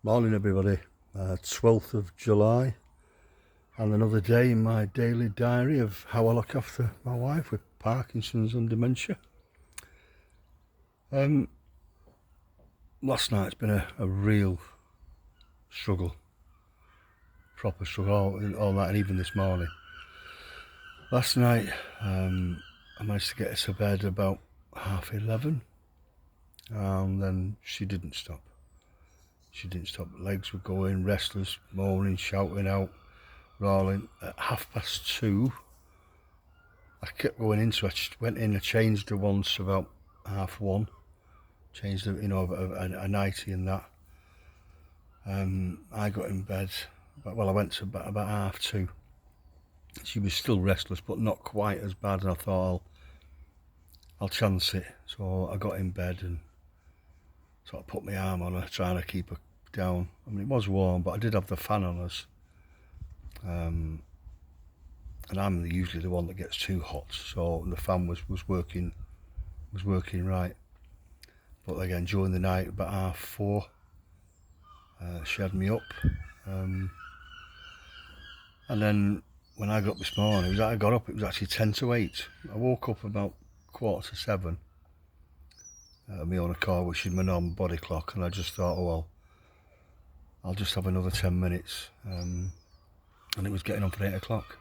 Morning everybody, 12th of July and another day in my daily diary of how I look after my wife with Parkinson's and dementia. Last night's been a real struggle, proper struggle all night and even this morning. Last night I managed to get her to bed about 11:30 and then she didn't stop. Legs were going, restless, moaning, shouting out, rolling. At 2:30, I kept going in, so I went in, I changed her once about 1:30, changed her, a nightie and that. I got in bed, I went to about 2:30. She was still restless, but not quite as bad, and I thought I'll chance it. So I got in bed and sort of put my arm on her, trying to keep her down. I mean, it was warm, but I did have the fan on us. And I'm usually the one that gets too hot, so the fan was working right. But again, during the night, about 4:30, she had me up. And then when I got up this morning, it was actually 7:50. I woke up about 7:15. My own accord, which is my normal body clock, and I just thought, oh well, I'll just have another 10 minutes. And it was getting on for 8 o'clock.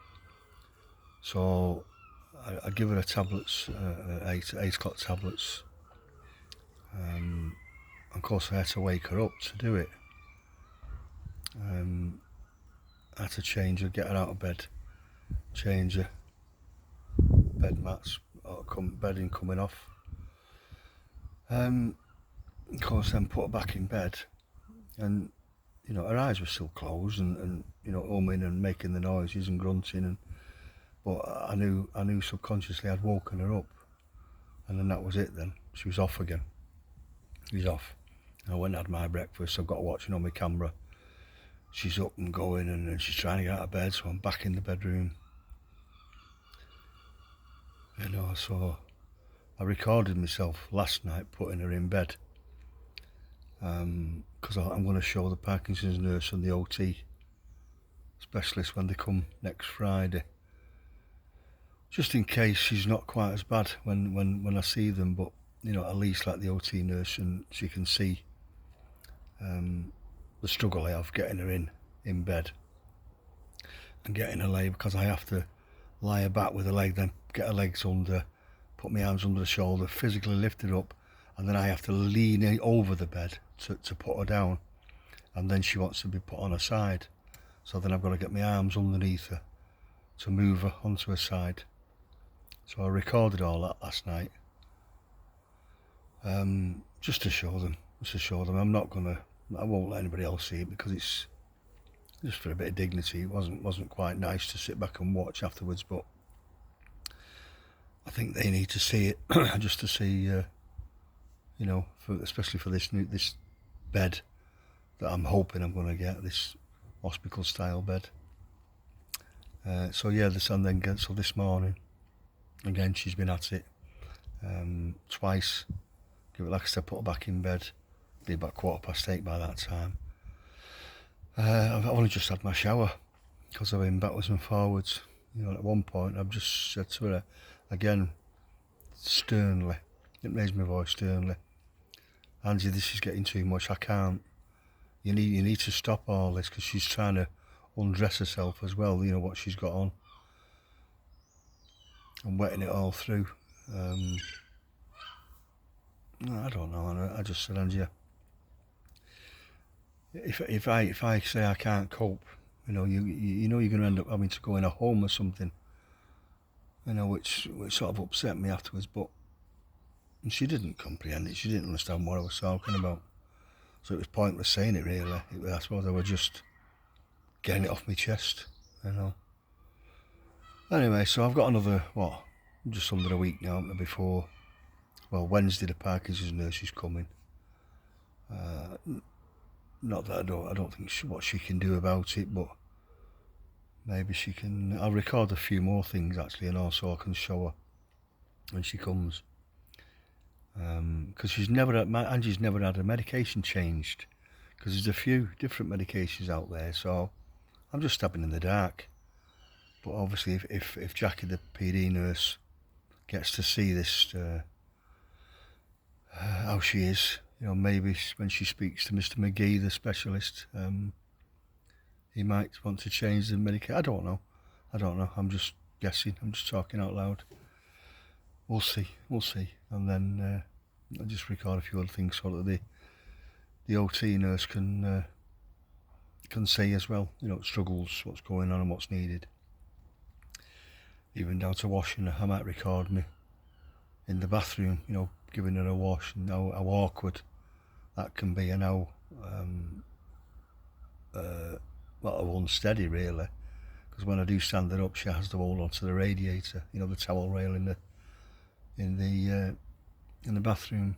So I give her tablets, 8 o'clock tablets. And of course I had to wake her up to do it. I had to change her, get her out of bed, change her, bed mats, bedding coming off. Of course then put her back in bed, and her eyes were still closed and humming and making the noises and grunting, but I knew subconsciously I'd woken her up, and then that was it. Then she was off again. She's off. I went and had my breakfast. I've got watching on my camera. She's up and going, and she's trying to get out of bed, so I'm back in the bedroom. So I recorded myself last night putting her in bed, because I'm going to show the Parkinson's nurse and the OT specialist when they come next Friday, just in case she's not quite as bad when I see them, but at least like the OT nurse, and she can see the struggle I have getting her in bed and getting her laid, because I have to lie her back with her leg, then get her legs under, put my arms under the shoulder, physically lift her up, and then I have to lean over the bed to put her down, and then she wants to be put on her side, so then I've got to get my arms underneath her to move her onto her side. So I recorded all that last night, just to show them. I won't let anybody else see it, because it's just for a bit of dignity. It wasn't quite nice to sit back and watch afterwards, but I think they need to see it just to see, especially for this bed that I'm hoping I'm going to get, this hospital style bed. So this morning, again, she's been at it twice. Like I said, put her back in bed. Be about 8:15 by that time. I've only just had my shower, because I've been backwards and forwards. At one point I've just said to her again, sternly, it raised my voice sternly, Angie, this is getting too much. I can't. You need to stop all this, because she's trying to undress herself as well. What she's got on. I'm wetting it all through. I don't know. And I just said, Angie, if I say I can't cope, you're going to end up having to go in a home or something. Which sort of upset me afterwards. But she didn't comprehend it. She didn't understand what I was talking about. So it was pointless saying it, really. I suppose I was just getting it off my chest. Anyway, so I've got another, just under a week now before. Wednesday the Parkinson's nurse is coming. Not that I don't think what she can do about it, but maybe she can. I'll record a few more things actually, and also I can show her when she comes. Because Angie's never had her medication changed, because there's a few different medications out there, so I'm just stabbing in the dark. But obviously if Jackie the PD nurse gets to see this, how she is, you know, maybe when she speaks to Mr. McGee, the specialist, he might want to change the medication. I don't know. I'm just guessing. I'm just talking out loud. We'll see. And then I'll just record a few other things so that the OT nurse can see as well, you know, struggles, what's going on and what's needed. Even down to washing her. I might record me in the bathroom, you know, giving her a wash, and how awkward that can be, and how unsteady really. Because when I do stand her up, she has to hold onto the radiator, you know, the towel rail in the bathroom.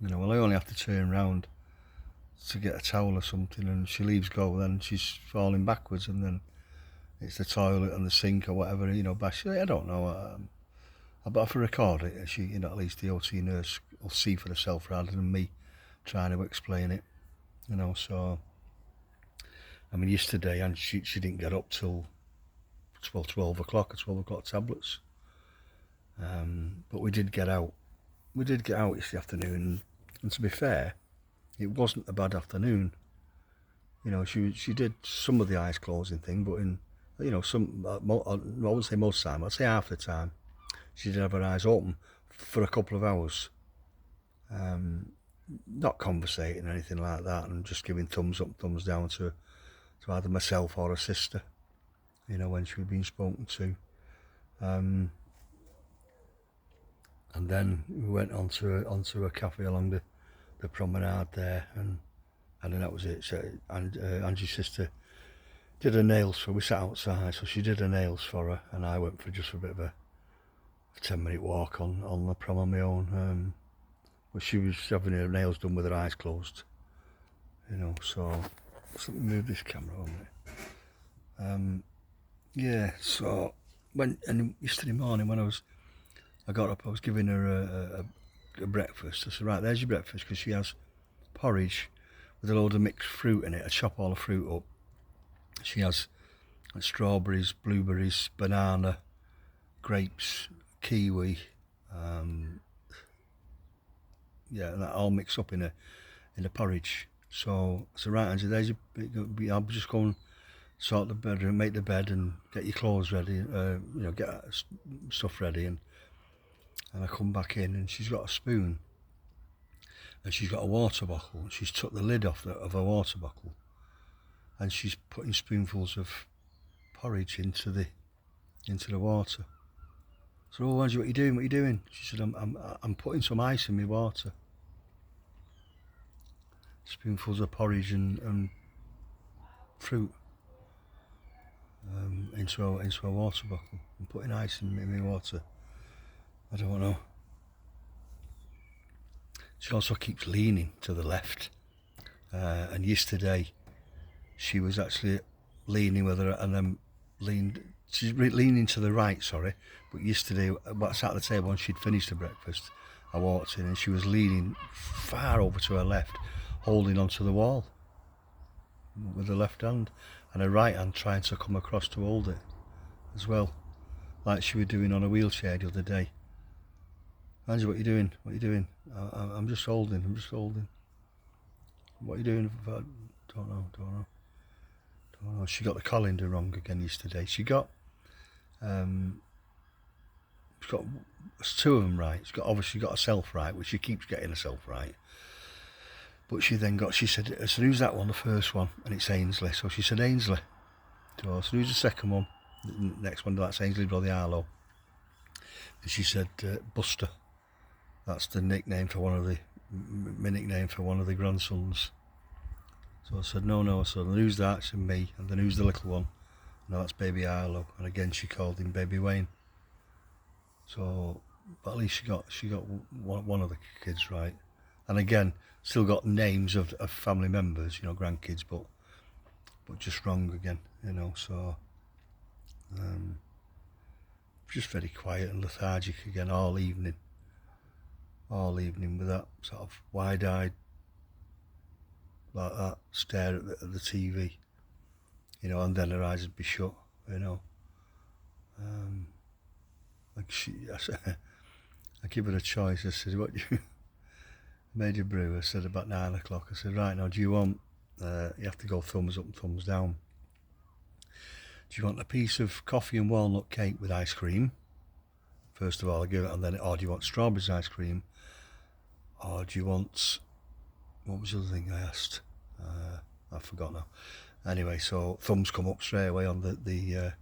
You know, well, I only have to turn round to get a towel or something, and she leaves go, then she's falling backwards, and then it's the toilet and the sink or whatever, you know, I don't know. But if I record it, she, you know, at least the OT nurse will see for herself rather than me trying to explain it, you know. So, I mean, yesterday, and she didn't get up till 12 o'clock, 12 o'clock tablets. But we did get out. Yesterday afternoon, and to be fair, it wasn't a bad afternoon. You know, she did some of the eyes closing thing, but in, you know, I wouldn't say most time, I'd say half the time, she did have her eyes open for a couple of hours. Not conversating or anything like that, and just giving thumbs up, thumbs down to either myself or her sister, you know, when she was being spoken to. And then we went onto a cafe along the promenade there, and then that was it. So, and Angie's sister did her nails for. We sat outside, so she did her nails for her, and I went for just a bit of a 10-minute walk on the prom on my own. But she was having her nails done with her eyes closed, you know. So let me move this camera a minute. Yeah. So yesterday morning when I got up, I was giving her a breakfast. I said, right, there's your breakfast, because she has porridge with a load of mixed fruit in it. I chop all the fruit up. She has strawberries, blueberries, banana, grapes, kiwi, and that all mixed up in a porridge. So I said, right, Angie, there's your, I'll just go and sort the bed and make the bed and get your clothes ready, you know, get stuff ready, and I come back in, and she's got a spoon, and she's got a water bottle, and she's took the lid off of her water bottle, and she's putting spoonfuls of porridge into the water. So, oh, Angie, what are you doing? She said, I'm putting some ice in my water. Spoonfuls of porridge and fruit into a water bottle. I'm putting ice in my water. I don't know. She also keeps leaning to the left, and yesterday she was actually leaning with her, and then she's leaning to the right, sorry, but yesterday, I sat at the table and she'd finished her breakfast, I walked in and she was leaning far over to her left, holding onto the wall with her left hand, and her right hand trying to come across to hold it as well, like she was doing on a wheelchair the other day. Angie, what are you doing? I'm just holding. What are you doing? Don't know. She got the colander wrong again yesterday. She got two of them right. She's obviously got herself right, which she keeps getting herself right. But she said, who's that one, the first one? And it's Ainsley. So she said, Ainsley. So who's the second one? The next one, that's Ainsley Brother Arlo. And she said, Buster. That's the nickname for my nickname for one of the grandsons. So I said, no. So who's that? She said, me. And then who's the little one? No, that's Baby Arlo. And again, she called him Baby Wayne. So, but at least she got one of the kids right. And again, still got names of family members, you know, grandkids, but just wrong again, you know. So, just very quiet and lethargic again all evening with that sort of wide-eyed like that, stare at the TV, you know, and then her eyes would be shut, you know. Like I give her a choice. I said, what you made a brew? I said, about 9 o'clock. I said, right, now, do you want, you have to go thumbs up and thumbs down. Do you want a piece of coffee and walnut cake with ice cream? First of all, I give it, and then, or do you want strawberries ice cream? Or do you want, what was the other thing I asked? I forgot now. Anyway, so thumbs come up straight away on the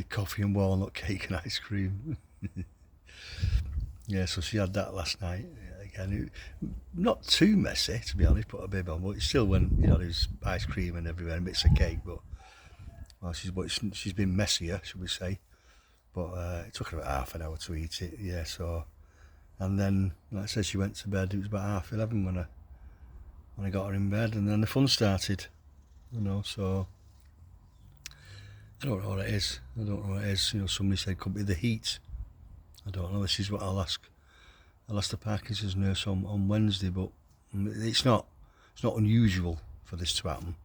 coffee and walnut cake and ice cream. Yeah, so she had that last night. Again, not too messy, to be honest, put a bib on, but it still went, you know, there's ice cream and everywhere and bits of cake, but, well, she's been messier, should we say. But it took her about half an hour to eat it, yeah, so. And then, like I said, she went to bed, it was about 11:30 when I got her in bed, and then the fun started, you know, so. I don't know what it is. I don't know what it is. You know, somebody said it could be the heat. I don't know. This is what I'll ask the Parkinson's nurse on Wednesday, but it's not unusual for this to happen.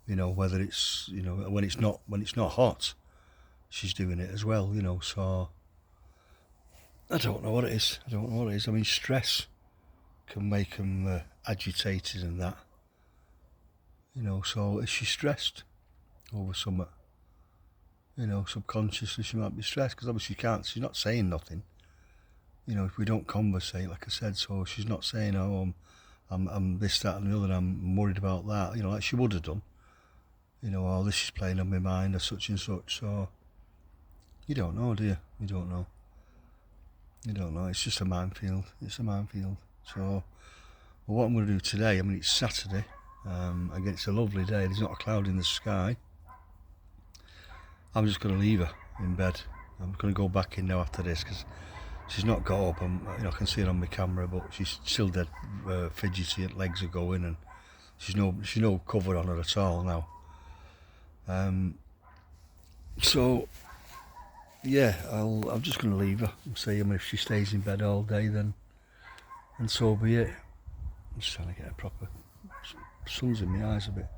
You know, whether it's, you know, when it's not hot, she's doing it as well, you know, so I don't know what it is. I mean, stress can make them agitated and that. You know, so is she stressed over something? You know, subconsciously she might be stressed, because obviously she's not saying nothing. You know, if we don't conversate, like I said, so she's not saying, oh, I'm this, that and the other, I'm worried about that, you know, like she would have done. You know, oh, this is playing on my mind or such and such, so you don't know, do you? You don't know. It's just a minefield. So, well, what I'm going to do today, I mean, it's Saturday, again, it's a lovely day, there's not a cloud in the sky. I'm just going to leave her in bed. I'm going to go back in now after this, because she's not got up. You know, I can see it on my camera, but she's still dead fidgety, and legs are going, and she's no cover on her at all now. So yeah, I'm just going to leave her and see. I mean, if she stays in bed all day, then and so be it. I'm just trying to get a proper sun's in my eyes a bit.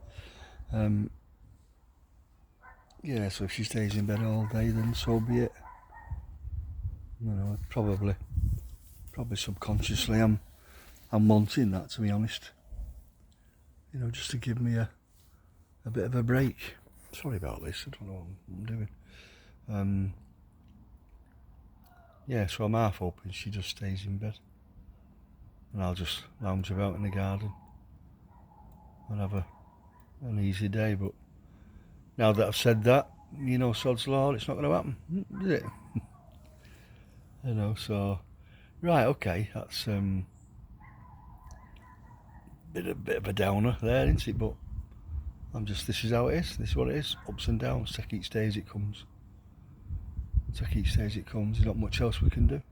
Yeah, so if she stays in bed all day, then so be it. You know, probably subconsciously I'm wanting that, to be honest. You know, just to give me a bit of a break. Sorry about this, I don't know what I'm doing. Yeah, so I'm half hoping she just stays in bed, and I'll just lounge about in the garden and have an easy day. But now that I've said that, you know, sod's law, it's not going to happen, is it? You know, so, right, okay, that's a bit of a downer there, isn't it? But this is how it is, this is what it is, ups and downs, take each day as it comes. There's not much else we can do.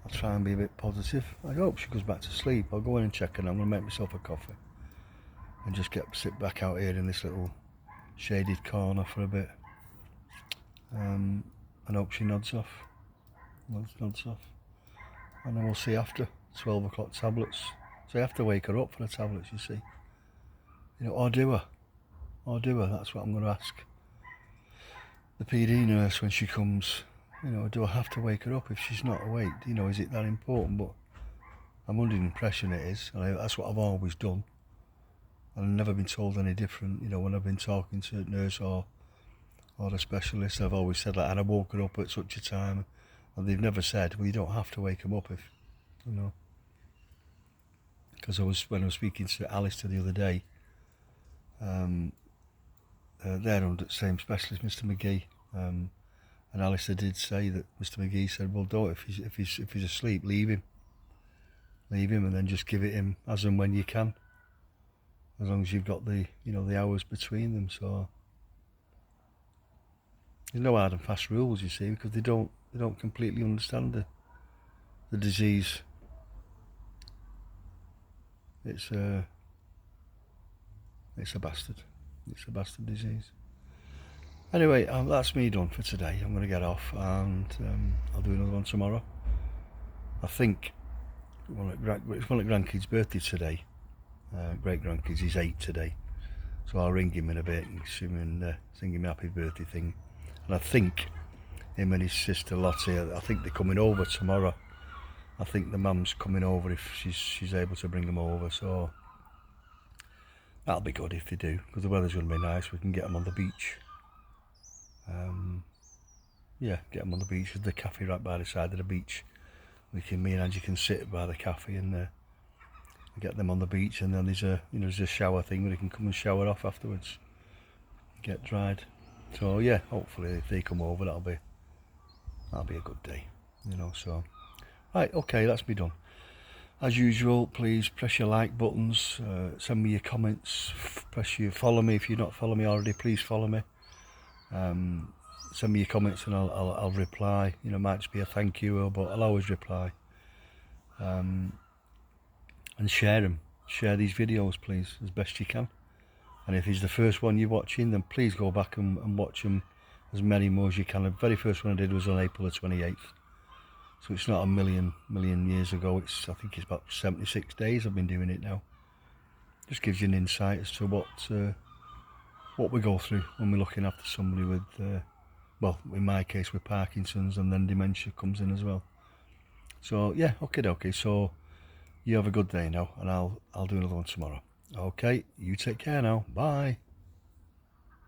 I'll try and be a bit positive. I hope she goes back to sleep. I'll go in and check, and I'm going to make myself a coffee and just sit back out here in this little shaded corner for a bit, and hope she nods off, and then we'll see after 12 o'clock tablets. So I have to wake her up for the tablets, you see, you know, or do her, that's what I'm going to ask the PD nurse when she comes. You know, do I have to wake her up if she's not awake? You know, is it that important? But I'm under the impression it is, and that's what I've always done. I've never been told any different. You know, when I've been talking to a nurse or a specialist, I've always said that, and I woke her up at such a time, and they've never said, well, you don't have to wake them up if, you know. Because when I was speaking to Alistair the other day, they're under the same specialist, Mr. McGee, and Alistair did say that Mr. McGee said, well, don't, if he's asleep, leave him, and then just give it him as and when you can, as long as you've got the hours between them. So there's no hard and fast rules, you see, because they don't completely understand the disease. It's a bastard. It's a bastard disease. Anyway, that's me done for today. I'm going to get off, and I'll do another one tomorrow. I think it's one of grandkids' birthday today, great grandkids. He's 8 today, so I'll ring him in a bit and sing him a happy birthday thing. And I think him and his sister Lottie, I think they're coming over tomorrow. I think the mum's coming over if she's able to bring them over, so that'll be good if they do, because the weather's going to be nice. We can get them on the beach. Yeah, get them on the beach. There's the cafe right by the side of the beach. Me and Angie can sit by the cafe and get them on the beach, and then there's a shower thing where they can come and shower off afterwards, get dried. So yeah, hopefully if they come over, that'll be a good day, so right, okay, that's me done. As usual, please press your like buttons, send me your comments, follow me if you're not following me already. Please follow me. Send me your comments and I'll reply. It might just be a thank you, but I'll always reply. And share them. Share these videos, please, as best you can. And if it's the first one you're watching, then please go back and watch them, as many more as you can. The very first one I did was on April the 28th. So it's not a million years ago. I think it's about 76 days I've been doing it now. Just gives you an insight as to what we go through when we're looking after somebody with, well, in my case with Parkinson's, and then dementia comes in as well. So yeah, okay. So you have a good day now, and I'll do another one tomorrow. Okay, you take care now. Bye.